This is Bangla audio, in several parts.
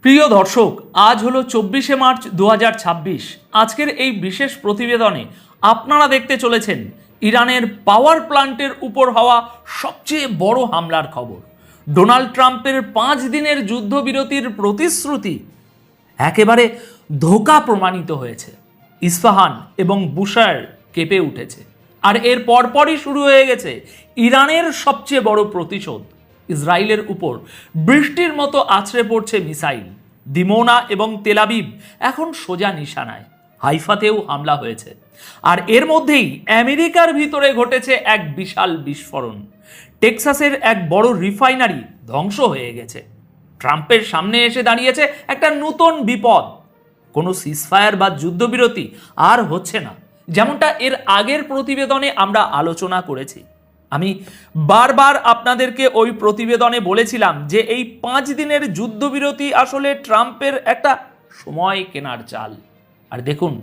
প্রিয় দর্শক, আজ হলো 24শে মার্চ 2026। আজকের এই বিশেষ প্রতিবেদনে আপনারা দেখতে চলেছেন ইরানের পাওয়ার প্ল্যান্টের উপর হওয়া সবচেয়ে বড় হামলার খবর। ডোনাল্ড ট্রাম্পের 5 দিনের যুদ্ধবিরতির প্রতিশ্রুতি একেবারে ধোঁকা প্রমাণিত হয়েছে। ইস্পাহান এবং বুশার কেঁপে উঠেছে, আর এর পরপরই শুরু হয়ে গেছে ইরানের সবচেয়ে বড় প্রতিশোধ। ইসরায়েলের উপর বৃষ্টির মতো আছড়ে পড়ছে মিসাইল। দিমোনা এবং তেলাবিব এখন সোজা নিশানায়। হাইফাতেও হামলা হয়েছে, আর এর মধ্যেই আমেরিকার ভিতরে ঘটেছে এক বিশাল বিস্ফোরণ। টেক্সাসের এক বড় রিফাইনারি ধ্বংস হয়ে গেছে। ট্রাম্পের সামনে এসে দাঁড়িয়েছে একটা নতুন বিপদ। কোনো সিজফায়ার বা যুদ্ধবিরতি আর হচ্ছে না, যেমনটা এর আগের প্রতিবেদনে আমরা আলোচনা করেছি। আমি বারবার আপনাদেরকে ওই প্রতিবেদনে বলেছিলাম যে এই 5 দিনের যুদ্ধবিরতি আসলে ট্রাম্পের একটা সময় কেনার চাল। আর দেখুন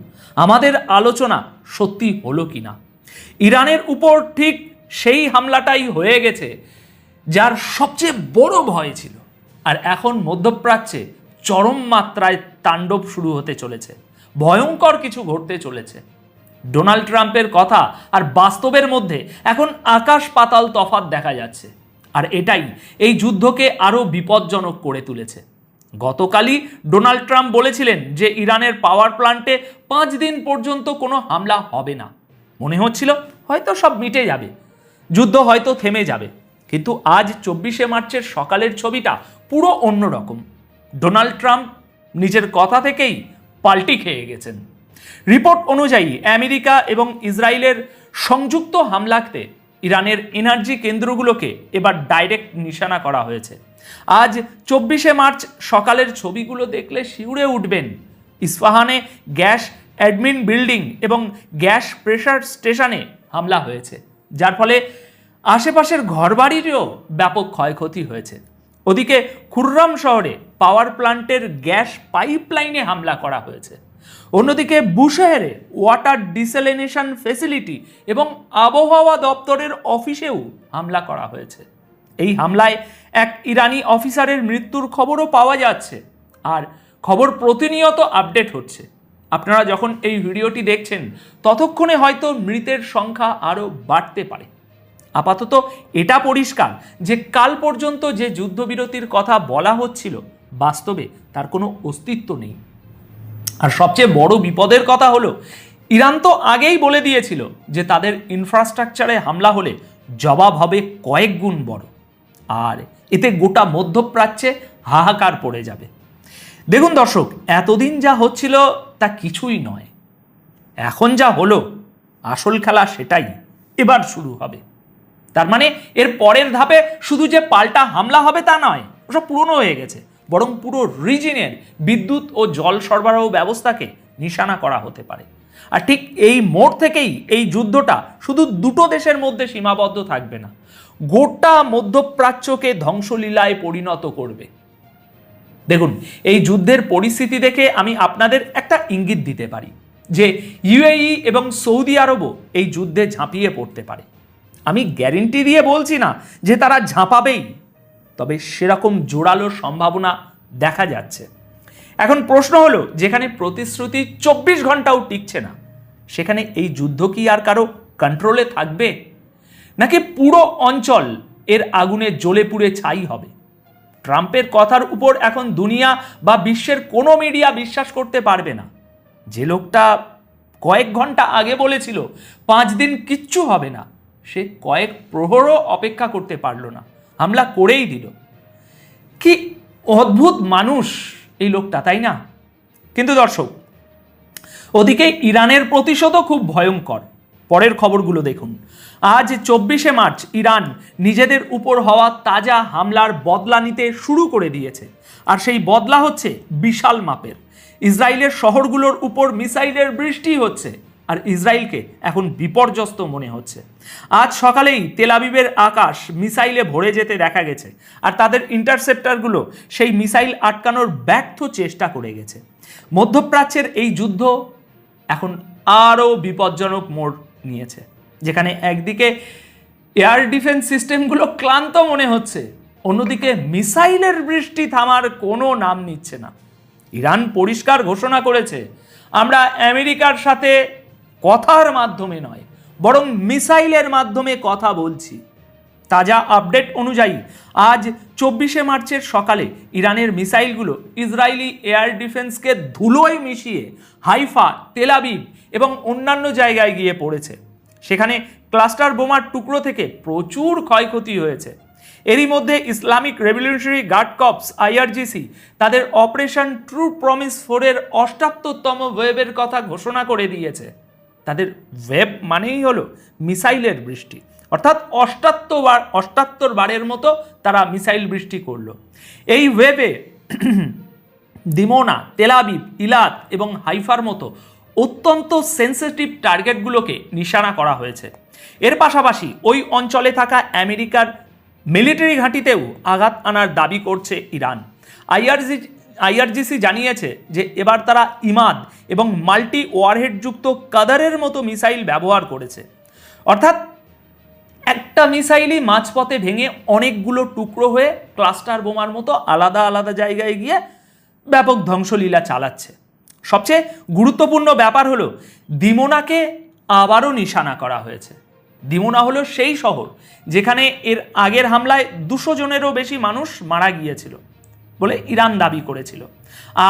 আমাদের আলোচনা সত্যি হলো কিনা। ইরানের উপর ঠিক সেই হামলাটাই হয়ে গেছে যার সবচেয়ে বড় ভয় ছিল। আর এখন মধ্যপ্রাচ্যে চরম মাত্রায় তাণ্ডব শুরু হতে চলেছে। ভয়ঙ্কর কিছু ঘটতে চলেছে। ডোনাল্ড ট্রাম্পের কথা আর বাস্তবের মধ্যে এখন আকাশ পাতাল তফাৎ দেখা যাচ্ছে, আর এটাই এই যুদ্ধকে আরও বিপজ্জনক করে তুলেছে। গতকালই ডোনাল্ড ট্রাম্প বলেছিলেন যে ইরানের পাওয়ার প্ল্যান্টে 5 দিন পর্যন্ত কোনো হামলা হবে না। মনে হচ্ছিল হয়তো সব মিটে যাবে, যুদ্ধ হয়তো থেমে যাবে। কিন্তু আজ 24শে মার্চের সকালের ছবিটা পুরো অন্যরকম। ডোনাল্ড ট্রাম্প নিজের কথা থেকেই পাল্টি খেয়ে গেছেন। রিপোর্ট অনুযায়ী আমেরিকা এবং ইসরায়েলের সংযুক্ত হামলাতে ইরানের এনার্জি কেন্দ্রগুলোকে এবার ডাইরেক্ট নিশানা করা হয়েছে। আজ 24শে মার্চ সকালের ছবিগুলো দেখলে শিউরে উঠবেন। ইস্পাহানে গ্যাস অ্যাডমিন বিল্ডিং এবং গ্যাস প্রেসার স্টেশনে হামলা হয়েছে, যার ফলে আশেপাশের ঘরবাড়িরও ব্যাপক ক্ষয়ক্ষতি হয়েছে। ওদিকে খুররাম শহরে পাওয়ার প্ল্যান্টের গ্যাস পাইপলাইনে হামলা করা হয়েছে। অন্যদিকে বুশাহেরে ওয়াটার ডিস্যালিনেশন ফ্যাসিলিটি এবং আবহাওয়া দপ্তরের অফিসেও হামলা করা হয়েছে। এই হামলায় এক ইরানি অফিসারের মৃত্যুর খবরও পাওয়া যাচ্ছে, আর খবর প্রতিনিয়ত আপডেট হচ্ছে। আপনারা যখন এই ভিডিওটি দেখছেন ততক্ষণে হয়তো মৃতের সংখ্যা আরও বাড়তে পারে। আপাতত এটা পরিষ্কার যে কাল পর্যন্ত যে যুদ্ধবিরতির কথা বলা হচ্ছিল বাস্তবে তার কোনো অস্তিত্ব নেই। আর সবচেয়ে বড় বিপদের কথা হলো, ইরান তো আগেই বলে দিয়েছিল যে তাদের ইনফ্রাস্ট্রাকচারে হামলা হলে জবাব হবে কয়েক গুণ বড়, আর এতে গোটা মধ্যপ্রাচ্যে হাহাকার পড়ে যাবে। দেখুন দর্শক, এতদিন যা হচ্ছিল তা কিছুই নয়। এখন যা হলো আসল খেলা সেটাই এবার শুরু হবে। তার মানে এর পরের ধাপে শুধু যে পাল্টা হামলা হবে তা নয়, ওসব পুরনো হয়ে গেছে, বরং পুরো রিজিয়নের বিদ্যুৎ ও জল সরবরাহ ব্যবস্থাকে নিশানা করা হতে পারে। আর ঠিক এই মোড় থেকেই এই যুদ্ধটা শুধু দুটো দেশের মধ্যে সীমাবদ্ধ থাকবে না, গোটা মধ্যপ্রাচ্যকে ধ্বংসলীলায় পরিণত করবে। দেখুন, এই যুদ্ধের পরিস্থিতি দেখে আমি আপনাদের একটা ইঙ্গিত দিতে পারি যে ইউএই এবং সৌদি আরবও এই যুদ্ধে ঝাঁপিয়ে পড়তে পারে। আমি গ্যারেন্টি দিয়ে বলছি না যে তারা ঝাঁপাবেই, তবে সেরকম জোরালো সম্ভাবনা দেখা যাচ্ছে। এখন প্রশ্ন হলো, যেখানে প্রতিশ্রুতি 24 ঘন্টাও টিকছে না, সেখানে এই যুদ্ধ কি আর কারো কন্ট্রোলে থাকবে, নাকি পুরো অঞ্চল এর আগুনে জ্বলে পুড়ে ছাই হবে? ট্রাম্পের কথার উপর এখন দুনিয়া বা বিশ্বের কোনো মিডিয়া বিশ্বাস করতে পারবে না। যে লোকটা কয়েক ঘন্টা আগে বলেছিল 5 দিন কিচ্ছু হবে না, সে কয়েক প্রহরও অপেক্ষা করতে পারল না, হামলা করেই দিল। কি অদ্ভুত মানুষ এই লোকটা, তাই না? কিন্তু দর্শক, ওদিকে ইরানের প্রতিশোধও খুব ভয়ঙ্কর। পরের খবরগুলো দেখুন। আজ 24শে মার্চ ইরান নিজেদের উপর হওয়া তাজা হামলার বদলা নিতে শুরু করে দিয়েছে, আর সেই বদলা হচ্ছে বিশাল মাপের। ইসরায়েলের শহরগুলোর উপর মিসাইলের বৃষ্টি হচ্ছে, আর ইসরায়েলকে এখন বিপর্যস্ত মনে হচ্ছে। আজ সকালেই তেল আবিবের আকাশ মিসাইলে ভরে যেতে দেখা গেছে, আর তাদের ইন্টারসেপ্টারগুলো সেই মিসাইল আটকানোর ব্যর্থ চেষ্টা করে গেছে। মধ্যপ্রাচ্যের এই যুদ্ধ এখন আরও বিপজ্জনক মোড় নিয়েছে, যেখানে একদিকে এয়ার ডিফেন্স সিস্টেমগুলো ক্লান্ত মনে হচ্ছে, অন্যদিকে মিসাইলের বৃষ্টি থামার কোনো নাম নিচ্ছে না। ইরান পরিষ্কার ঘোষণা করেছে, আমরা আমেরিকার সাথে কথার মাধ্যমে নয়, বরং মিসাইলের মাধ্যমে কথা বলছি। তাজা আপডেট অনুযায়ী আজ 24শে মার্চের সকালে ইরানের মিসাইলগুলো ইসরায়েলি এয়ার ডিফেন্সকে ধুলোয় মিশিয়ে হাইফা, তেল আবিব এবং অন্যান্য জায়গায় গিয়ে পড়েছে। সেখানে ক্লাস্টার বোমার টুকরো থেকে প্রচুর ক্ষয়ক্ষতি হয়েছে। এরই মধ্যে Islamic revolutionary guard corps IRGC তাদের অপারেশন ট্রু প্রমিস 4-এর 78তম ওয়েবের কথা ঘোষণা করে দিয়েছে। তাদের ওয়েব মানেই হলো মিসাইলের বৃষ্টি, অর্থাৎ 78 বারের মতো তারা মিসাইল বৃষ্টি করলো। এই ওয়েবে দিমোনা, তেল আবিব, ইলাত এবং হাইফার মতো অত্যন্ত সেন্সিটিভ টার্গেটগুলোকে নিশানা করা হয়েছে। এর পাশাপাশি ওই অঞ্চলে থাকা আমেরিকার মিলিটারি ঘাঁটিতেও আঘাত আনার দাবি করছে ইরান। IRGC জানিয়েছে যে এবার তারা ইমাদ এবং মাল্টি ওয়ারহেড যুক্ত কাদারের মতো মিসাইল ব্যবহার করেছে। অর্থাৎ একটা মিসাইলই মাঝপথে ভেঙে অনেকগুলো টুকরো হয়ে ক্লাস্টার বোমার মতো আলাদা আলাদা জায়গায় গিয়ে ব্যাপক ধ্বংসলীলা চালাচ্ছে। সবচেয়ে গুরুত্বপূর্ণ ব্যাপার হলো দিমোনাকে আবারও নিশানা করা হয়েছে। দিমোনা হলো সেই শহর যেখানে এর আগের হামলায় 200 জনেরও বেশি মানুষ মারা গিয়েছিল বলে ইরান দাবি করেছিল।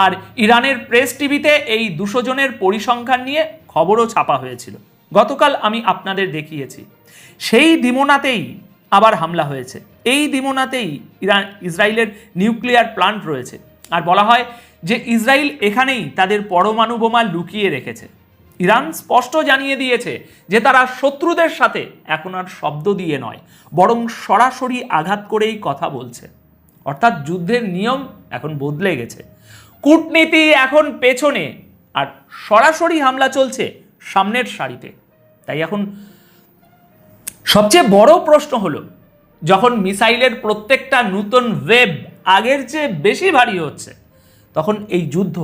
আর ইরানের প্রেস টিভিতে এই 200 জনের পরিসংখ্যান নিয়ে খবরও ছাপা হয়েছিল। গতকাল আমি আপনাদের দেখিয়েছি। সেই দিমোনাতেই আবার হামলা হয়েছে। এই দিমোনাতেই ইসরায়েলের নিউক্লিয়ার প্লান্ট রয়েছে। আর বলা হয় যে ইসরায়েল এখানেই তাদের পরমাণু বোমা লুকিয়ে রেখেছে। ইরান স্পষ্ট জানিয়ে দিয়েছে যে তারা শত্রুদের সাথে এখন আর শব্দ দিয়ে নয়, বরং সরাসরি আঘাত করেই কথা বলছে। অর্থাৎ যুদ্ধের নিয়ম এখন বদলে গেছে। কূটনীতি এখন পেছনে আর সরাসরি হামলা চলছে সামনের সারিতে। তাই এখন সবচেয়ে বড় প্রশ্ন হলো, যখন মিসাইলের প্রত্যেকটা নতুন ওয়েব আগের চেয়ে বেশি ভারী হচ্ছে, তখন এই যুদ্ধ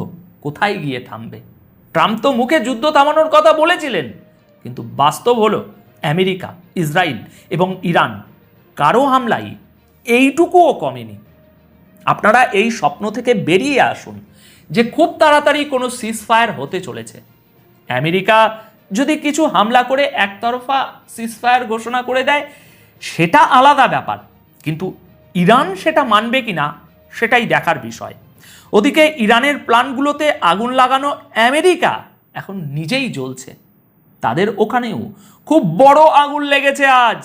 কোথায় গিয়ে থামবে? ট্রাম্প তো মুখে যুদ্ধ থামানোর কথা বলেছিলেন, কিন্তু বাস্তব হলো আমেরিকা, ইসরায়েল এবং ইরান কারো হামলাই এইটুকুও কমেনি। আপনারা এই স্বপ্ন থেকে বেরিয়ে আসুন যে খুব তাড়াতাড়ি কোনো সিজফায়ার হতে চলেছে। আমেরিকা যদি কিছু হামলা করে একতরফা সিজফায়ার ঘোষণা করে দেয় সেটা আলাদা ব্যাপার, কিন্তু ইরান সেটা মানবে কিনা সেটাই দেখার বিষয়। ওদিকে ইরানের প্ল্যান্টগুলোতে আগুন লাগানো আমেরিকা এখন নিজেই জ্বলছে। তাদের ওখানেও খুব বড় আগুন লেগেছে আজ।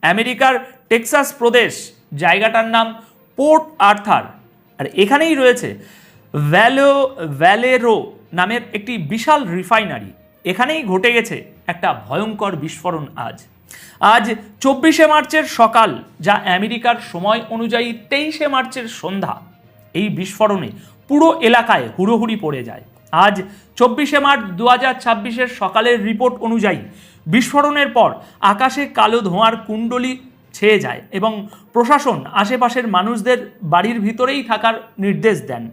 আমেরিকার টেক্সাস প্রদেশ, জায়গাটার নাম পোর্ট আর্থার, আর এখানেই রয়েছে ভ্যালেরো নামের একটি বিশাল রিফাইনারি। এখানেই ঘটে গেছে একটা ভয়ঙ্কর বিস্ফোরণ আজ 24শে মার্চের সকাল, যা আমেরিকার সময় অনুযায়ী 23শে মার্চের সন্ধ্যা। এই বিস্ফোরণে পুরো এলাকায় হুড়োহুড়ি পড়ে যায়। আজ 24শে মার্চ 2026-এর সকালের রিপোর্ট অনুযায়ী বিস্ফোরণের পর আকাশে কালো ধোঁয়ার কুণ্ডলী ছেয়ে যায় এবং প্রশাসন আশেপাশের মানুষদের বাড়ির ভিতরেই থাকার নির্দেশ দেন।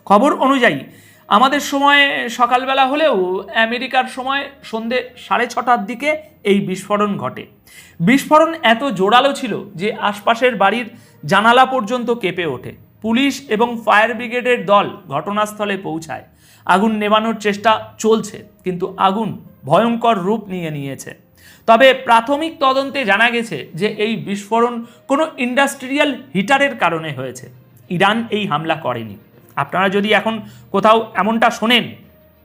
খবর অনুযায়ী আমাদের সময় সকালবেলা হলেও আমেরিকার সময় সন্ধে 6:30টার দিকে এই বিস্ফোরণ ঘটে। বিস্ফোরণ এত জোরালো ছিল যে আশপাশের বাড়ির জানালা পর্যন্ত কেঁপে ওঠে। পুলিশ এবং ফায়ার ব্রিগেডের দল ঘটনাস্থলে পৌঁছায়। আগুন নেভানোর চেষ্টা চলছে, কিন্তু আগুন ভয়ঙ্কর রূপ নিয়েছে। তবে প্রাথমিক তদন্তে জানা গেছে যে এই বিস্ফোরণ কোনো ইন্ডাস্ট্রিয়াল হিটারের কারণে হয়েছে। ইরান এই হামলা করেনি। আপনারা যদি এখন কোথাও এমনটা শোনেন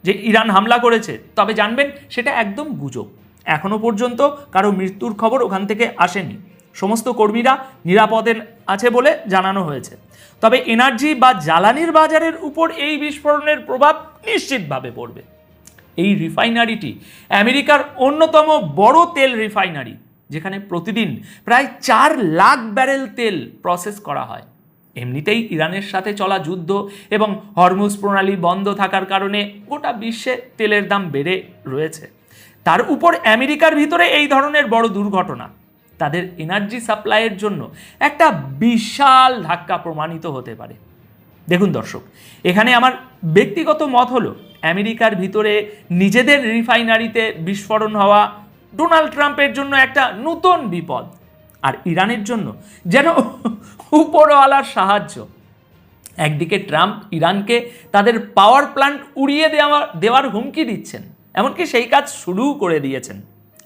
যে ইরান হামলা করেছে, তবে জানবেন সেটা একদম গুজব। এখনো পর্যন্ত কারো মৃত্যুর খবর ওখান থেকে আসেনি। সমস্ত কর্মীরা নিরাপদে আছে বলে জানানো হয়েছে। তবে এনার্জি বা জ্বালানির বাজারের উপর এই বিস্ফোরণের প্রভাব নিশ্চিতভাবে পড়বে। এই রিফাইনারিটি আমেরিকার অন্যতম বড় তেল রিফাইনারি, যেখানে প্রতিদিন প্রায় 4 লাখ ব্যারেল তেল প্রসেস করা হয়। এমনিতেই ইরানের সাথে চলা যুদ্ধ এবং হরমুজ প্রণালী বন্ধ থাকার কারণে গোটা বিশ্বে তেলের দাম বেড়ে রয়েছে। তার উপর আমেরিকার ভিতরে এই ধরনের বড় দুর্ঘটনা তাদের এনার্জি সাপ্লাইয়ের জন্য একটা বিশাল ধাক্কা প্রমাণিত হতে পারে। দেখুন দর্শক, এখানে আমার ব্যক্তিগত মত হলো আমেরিকার ভিতরে নিজেদের রিফাইনারিতে বিস্ফোরণ হওয়া ডোনাল্ড ট্রাম্পের জন্য একটা নতুন বিপদ। আর ইরানের জন্য যেন উপরওয়ালার সাহায্য। একদিকে ট্রাম্প ইরানকে তাদের পাওয়ার প্ল্যান্ট উড়িয়ে দেওয়ার হুমকি দিচ্ছেন, এমনকি সেই কাজ শুরুও করে দিয়েছেন।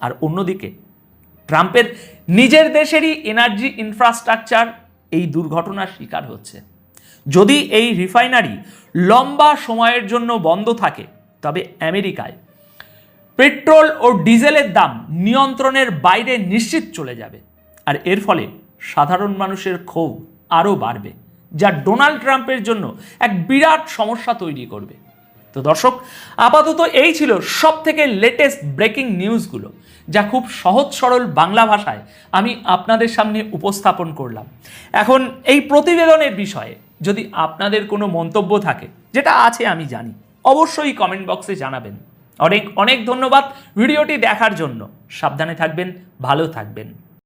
আর অন্যদিকে ট্রাম্পের নিজের দেশেরই এনার্জি ইনফ্রাস্ট্রাকচার এই দুর্ঘটনার শিকার হচ্ছে। যদি এই রিফাইনারি লম্বা সময়ের জন্য বন্ধ থাকে, তবে আমেরিকায় পেট্রোল ও ডিজেলের দাম নিয়ন্ত্রণের বাইরে নিশ্চিত চলে যাবে। আর এর ফলে সাধারণ মানুষের ক্ষোভ আরও বাড়বে, যা ডোনাল্ড ট্রাম্পের জন্য এক বিরাট সমস্যা তৈরি করবে। তো দর্শক, আপাতত এই ছিল সব থেকে লেটেস্ট ব্রেকিং নিউজগুলো, যা খুব সহজ সরল বাংলা ভাষায় আমি আপনাদের সামনে উপস্থাপন করলাম। এখন এই প্রতিবেদনের বিষয়ে যদি আপনাদের কোনো মন্তব্য থাকে, যেটা আছে আমি জানি, অবশ্যই কমেন্ট বক্সে জানাবেন। অনেক অনেক ধন্যবাদ ভিডিওটি দেখার জন্য। সাবধানে থাকবেন, ভালো থাকবেন।